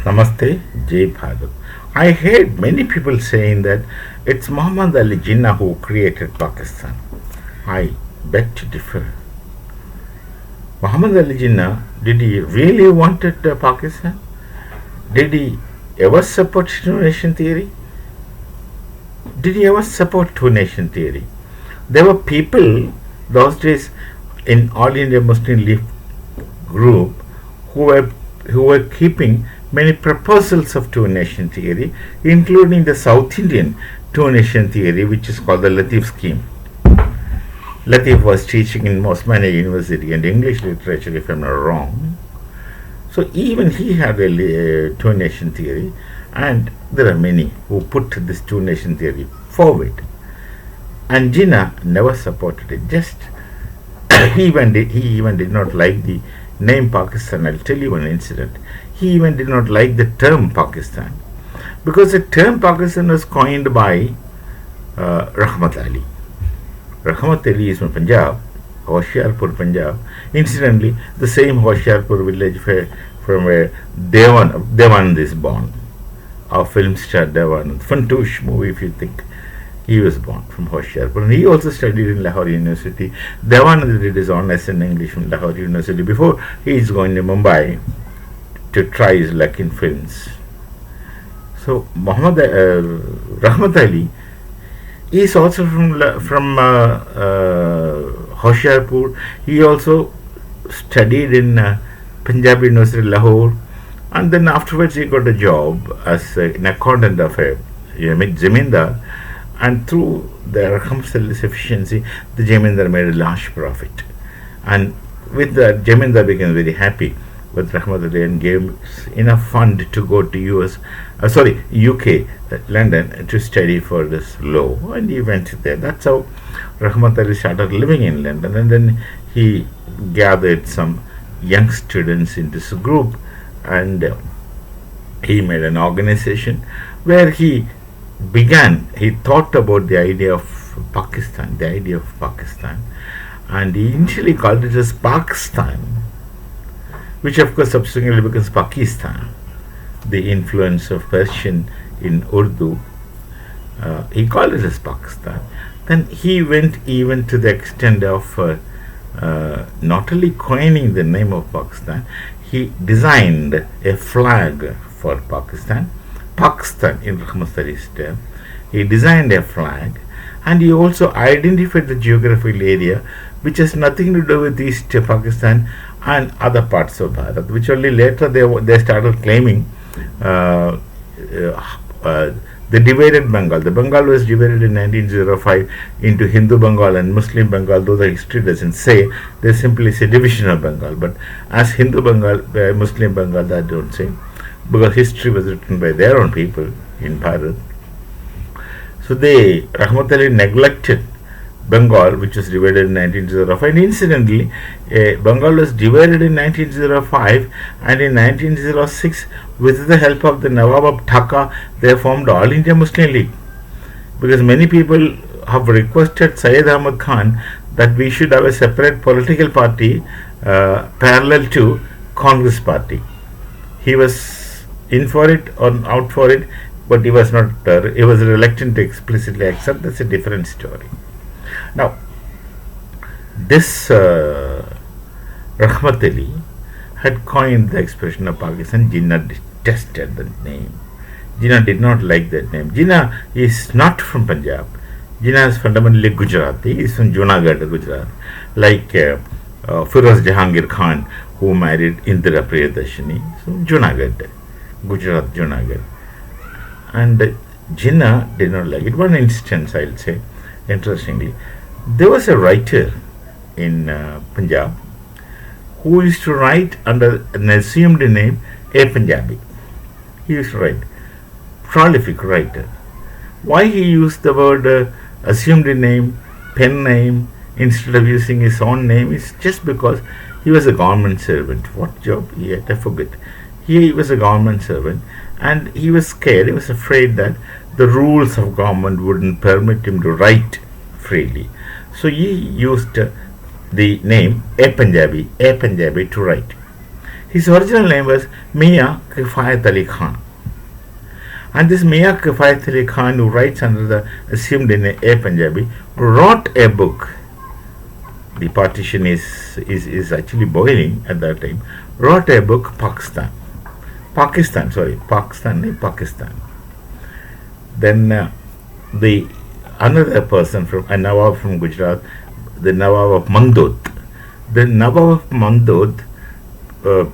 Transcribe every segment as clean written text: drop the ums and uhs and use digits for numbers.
Namaste, Jai Bhagat. I heard many people saying that it's Muhammad Ali Jinnah who created Pakistan. I beg to differ. Muhammad Ali Jinnah, did he really wanted Pakistan? Did he ever support two-nation theory? Did he ever support two-nation theory? There were people those days in All India Muslim League group who were keeping many proposals of two-nation theory, including the South Indian two-nation theory, which is called the Latif scheme. Latif was teaching in Osmania University and English literature, if I'm not wrong. So even he had a two-nation theory, and there are many who put this two-nation theory forward. And Jinnah never supported it. Just he even did not like the name Pakistan. I'll tell you one incident. He even did not like the term Pakistan, because the term Pakistan was coined by Rahmat Ali. Rahmat Ali is from Punjab, Hoshiarpur, Punjab. Incidentally, the same Hoshiarpur village from where Devanand is born. Our film star Devanand. Fantoosh movie, if you think. He was born from Hoshiarpur, and he also studied in Lahore University. Devanand did his honours in English from Lahore University before he is going to Mumbai to try his luck in films. So Rahmat Ali is also from Hoshiarpur. He also studied in Punjab University, Lahore, and then afterwards he got a job as an accountant of a Zamindar. And through the Rahmat's efficiency, the Jamindar made a large profit. And with that, Jamindar became very happy with Rahmat Ali and gave enough fund to go to UK, London, to study for this law. And he went there. That's how Rahmat Ali started living in London. And then he gathered some young students in this group, and he made an organization where he thought about the idea of Pakistan, and he initially called it as Pakistan, which of course subsequently becomes Pakistan. The influence of Persian in Urdu, he called it as Pakistan. Then he went even to the extent of not only coining the name of Pakistan, he designed a flag for Pakistan in Rahmat Ali's term. He designed a flag, and he also identified the geographical area which has nothing to do with East Pakistan and other parts of Bharat, which only later they started claiming the divided Bengal. The Bengal was divided in 1905 into Hindu Bengal and Muslim Bengal, though the history doesn't say, they simply say division of Bengal. But as Hindu Bengal, Muslim Bengal, that don't say, because history was written by their own people in Bharat. So Rahmat Ali neglected Bengal, which was divided in 1905. And incidentally, Bengal was divided in 1905, and in 1906, with the help of the Nawab of Dhaka, they formed All India Muslim League. Because many people have requested Syed Ahmad Khan that we should have a separate political party parallel to Congress party. He was in for it or out for it, but he was not. He was reluctant to explicitly accept. That's a different story. Now, this Rahmat Ali had coined the expression of Pakistan. Jinnah detested the name. Jinnah did not like that name. Jinnah is not from Punjab. Jinnah is fundamentally Gujarati. He is from Junagadh, Gujarat. Like Firoz Jahangir Khan, who married Indira Priyadarshini. So Junagadh. Gujarat, Junagadh. And Jinnah did not like it. One instance, I'll say, interestingly, there was a writer in Punjab who used to write under an assumed name, a Punjabi. He used to write, prolific writer. Why he used the word assumed name, pen name, instead of using his own name is just because he was a government servant. What job he had, I forget. He was a government servant, and he was scared, he was afraid that the rules of government wouldn't permit him to write freely. So he used the name a Punjabi to write. His original name was Mia Kifayat Ali Khan. And this Mia Kifayat Ali Khan, who writes under the assumed name A Punjabi, wrote a book. The partition is actually boiling at that time. Wrote a book, Pakistan. Pakistan. Then the another person from a Nawab from Gujarat, the Nawab of Mandod. The Nawab of Mandod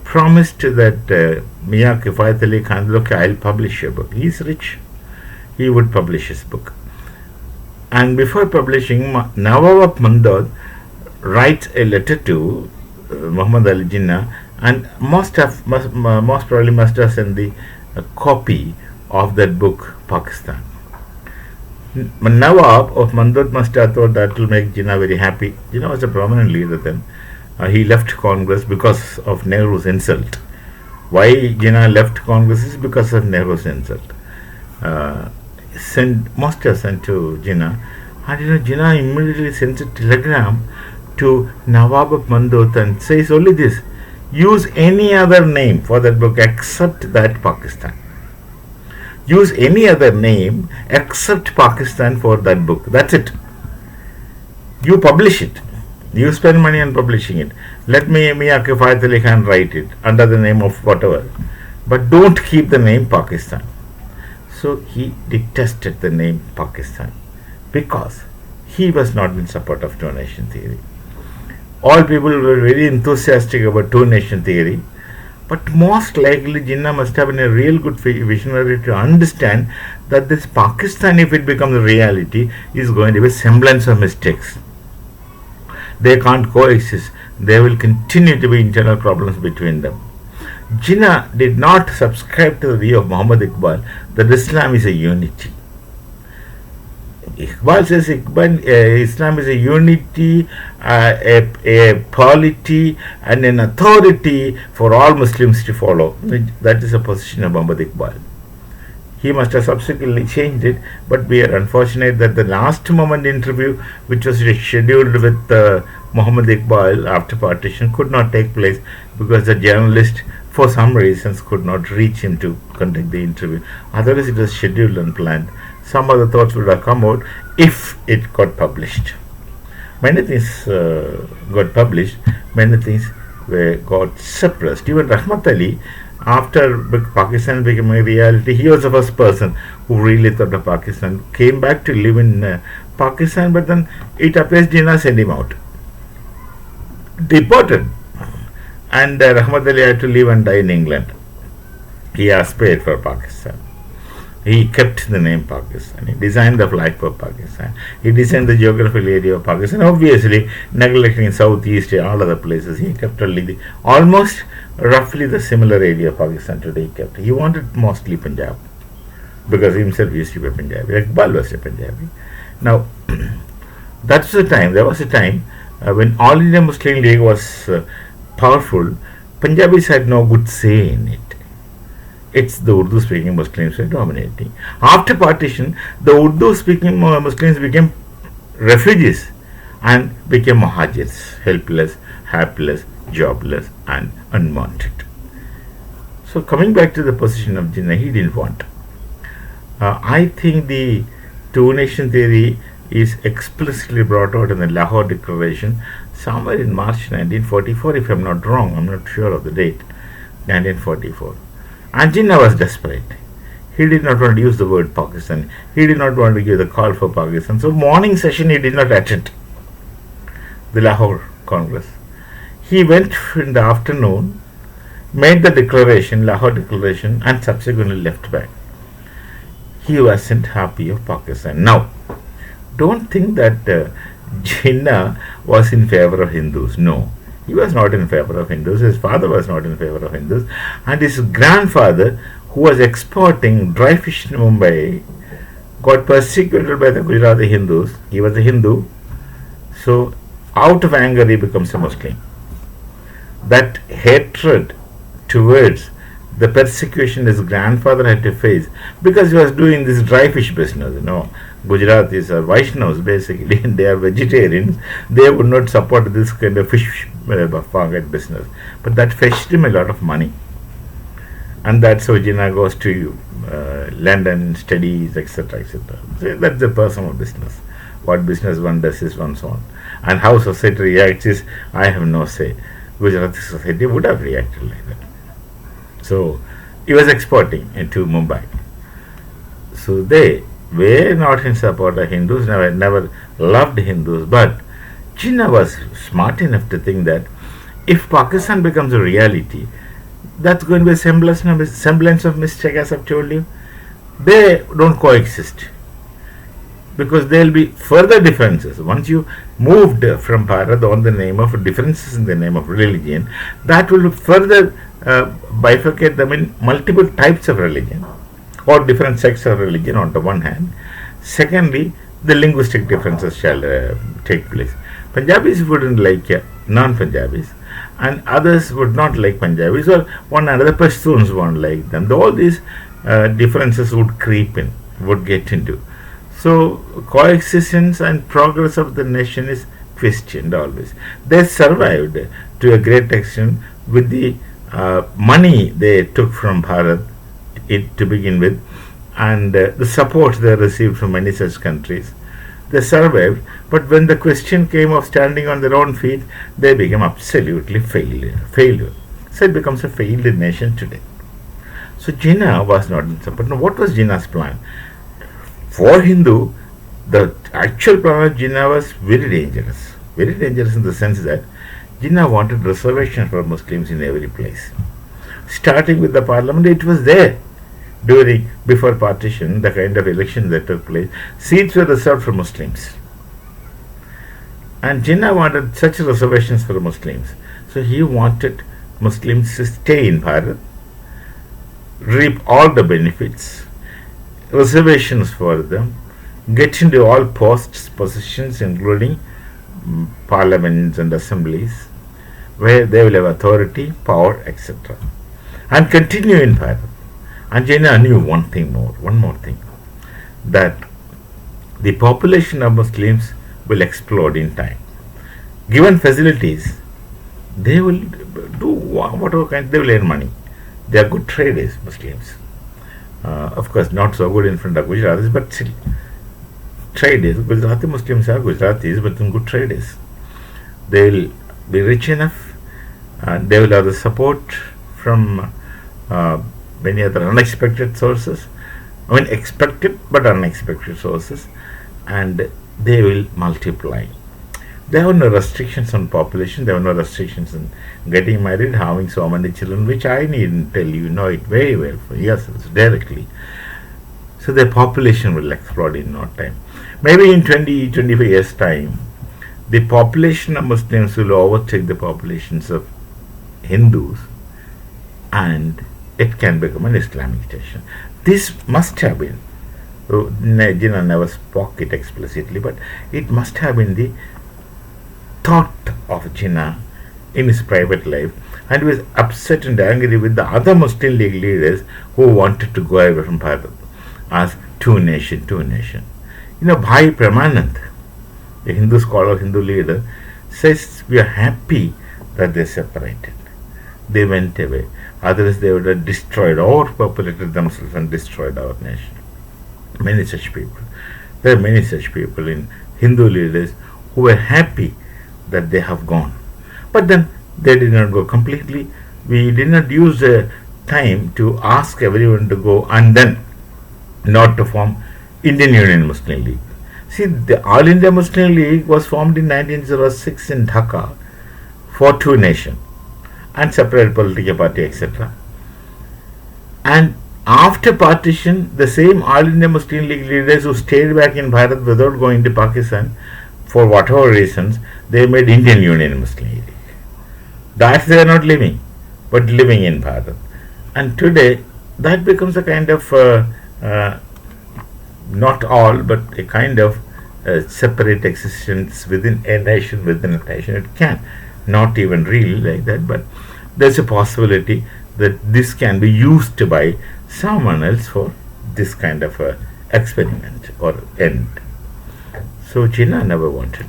promised that Mia Kifayat Ali Khan, look, I'll publish your book. He's rich. He would publish his book. And before publishing, Nawab of Mandod writes a letter to Muhammad Ali Jinnah, and most probably must have sent the copy of that book, Pakistan. Nawab of Mandod must have thought that will make Jinnah very happy. Jinnah was a prominent leader then. He left Congress because of Nehru's insult. Why Jinnah left Congress is because of Nehru's insult. Must have sent to Jinnah, and Jinnah immediately sends a telegram to Nawab of Mandod and says only this: use any other name for that book except that Pakistan. Use any other name except Pakistan for that book. That's it. You publish it. You spend money on publishing it. Let Mia Kifayat Ali Khan write it under the name of whatever. But don't keep the name Pakistan. So he detested the name Pakistan because he was not in support of two-nation theory. All people were very enthusiastic about two-nation theory, but most likely Jinnah must have been a real good visionary to understand that this Pakistan, if it becomes a reality, is going to be a semblance of mistakes. They can't coexist. There will continue to be internal problems between them. Jinnah did not subscribe to the view of Muhammad Iqbal that Islam is a unity. Iqbal says Islam is a unity, a polity, and an authority for all Muslims to follow. That is the position of Muhammad Iqbal. He must have subsequently changed it, but we are unfortunate that the last moment interview, which was scheduled with Muhammad Iqbal after partition, could not take place because the journalist, for some reasons, could not reach him to conduct the interview. Otherwise, it was scheduled and planned. Some other thoughts would have come out if it got published. Many things got published, many things got suppressed. Even Rahmat Ali, after Pakistan became a reality, he was the first person who really thought of Pakistan, came back to live in Pakistan, but then it appears Jinnah sent him out, deported, and Rahmat Ali had to live and die in England. He aspired for Pakistan. He kept the name Pakistan. He designed the flag for Pakistan. He designed the geographical area of Pakistan. Obviously, neglecting Southeast, all other places. He kept only almost roughly the similar area of Pakistan today. He kept. He wanted mostly Punjab because himself used to be a Punjabi. Iqbal was a Punjabi. Now, that's the time. There was a time when All India Muslim League was powerful. Punjabis had no good say in it. It's the Urdu-speaking Muslims were dominating. After partition, the Urdu-speaking Muslims became refugees and became Muhajirs, helpless, hapless, jobless, and unwanted. So coming back to the position of Jinnah, he didn't want. I think the two-nation theory is explicitly brought out in the Lahore Declaration somewhere in March 1944, if I'm not wrong. I'm not sure of the date. 1944. And Jinnah was desperate. He did not want to use the word Pakistan. He did not want to give the call for Pakistan. So morning session he did not attend the Lahore Congress. He went in the afternoon, made the declaration, Lahore Declaration, and subsequently left back. He wasn't happy of Pakistan. Now, don't think that Jinnah was in favor of Hindus. No. He was not in favor of Hindus. His father was not in favor of Hindus. And his grandfather, who was exporting dry fish in Mumbai, got persecuted by the Gujarati Hindus. He was a Hindu. So, out of anger, he becomes a Muslim. That hatred towards the persecution his grandfather had to face because he was doing this dry fish business. Gujaratis are Vaishnavas basically, and they are vegetarians. They would not support this kind of fish forget business. But that fetched him a lot of money. And that's how Jinnah goes to London, studies, etc., etc. So that's the personal business. What business one does is one's own. And how society reacts is, I have no say. Gujarati society would have reacted like that. So he was exporting into Mumbai. So they were not in support of Hindus, never loved Hindus, but Jinnah was smart enough to think that if Pakistan becomes a reality, that's going to be a semblance of mistake, as I've told you. They don't coexist because there will be further differences. Once you moved from Bharat on the name of differences in the name of religion, that will further bifurcate them in multiple types of religion or different sects of religion on the one hand. Secondly, the linguistic differences shall take place. Punjabis wouldn't like non-Punjabis, and others would not like Punjabis, or one another Pashtuns won't like them. All these differences would creep in, would get into. So coexistence and progress of the nation is questioned always. They survived to a great extent with the money they took from Bharat to begin with, and the support they received from many such countries. They survived, but when the question came of standing on their own feet, they became absolutely failure. So it becomes a failed nation today. So Jinnah was not in support. Now, what was Jinnah's plan? For Hindu, the actual plan of Jinnah was very dangerous. Very dangerous in the sense that Jinnah wanted reservation for Muslims in every place. Starting with the parliament, it was there. Before partition, the kind of elections that took place, seats were reserved for Muslims. And Jinnah wanted such reservations for Muslims. So he wanted Muslims to stay in Bharat, reap all the benefits, reservations for them, get into all posts, positions, including parliaments and assemblies, where they will have authority, power, etc. And continue in Bharat. And Jinnah knew one more thing, that the population of Muslims will explode in time. Given facilities, they will do whatever kind, they will earn money. They are good traders, Muslims. Of course, not so good in front of Gujaratis, but still, traders. Gujarati Muslims are Gujaratis, but good traders. They will be rich enough, and they will have the support from many other unexpected sources. I mean, expected but unexpected sources, and they will multiply. There were no restrictions on population, there were no restrictions on getting married, having so many children, which I needn't tell you, know it very well for yourselves directly. So the population will explode in no time. Maybe in 20-25 years' time, the population of Muslims will overtake the populations of Hindus, and it can become an Islamic nation. This must have been, Jinnah never spoke it explicitly, but it must have been the thought of Jinnah in his private life, and he was upset and angry with the other Muslim League leaders who wanted to go away from Bharat as two nation. Bhai Pramanand, the Hindu scholar, Hindu leader, says we are happy that they separated. They went away. Otherwise, they would have destroyed, overpopulated themselves and destroyed our nation. Many such people. There are many such people in Hindu leaders who were happy that they have gone. But then they did not go completely. We did not use the time to ask everyone to go and then not to form Indian Union Muslim League. See, the All India Muslim League was formed in 1906 in Dhaka for two nations and separate political party, etc. And after partition, the same All India Muslim League leaders who stayed back in Bharat without going to Pakistan, for whatever reasons, they made Indian Union Muslim League. That they are not living, but living in Bharat. And today, that becomes a kind of, not all, but a kind of separate existence within a nation, It can. Not even really like that, but there's a possibility that this can be used by someone else for this kind of a experiment or end. So Jinnah never wanted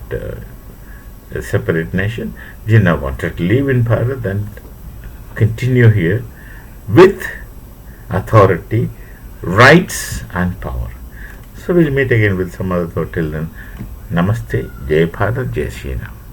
a separate nation. Jinnah wanted to live in Bharat and continue here with authority, rights, and power. So we'll meet again with some other thought. Till then, Namaste, Jai Bharat, Jai Shri Ram.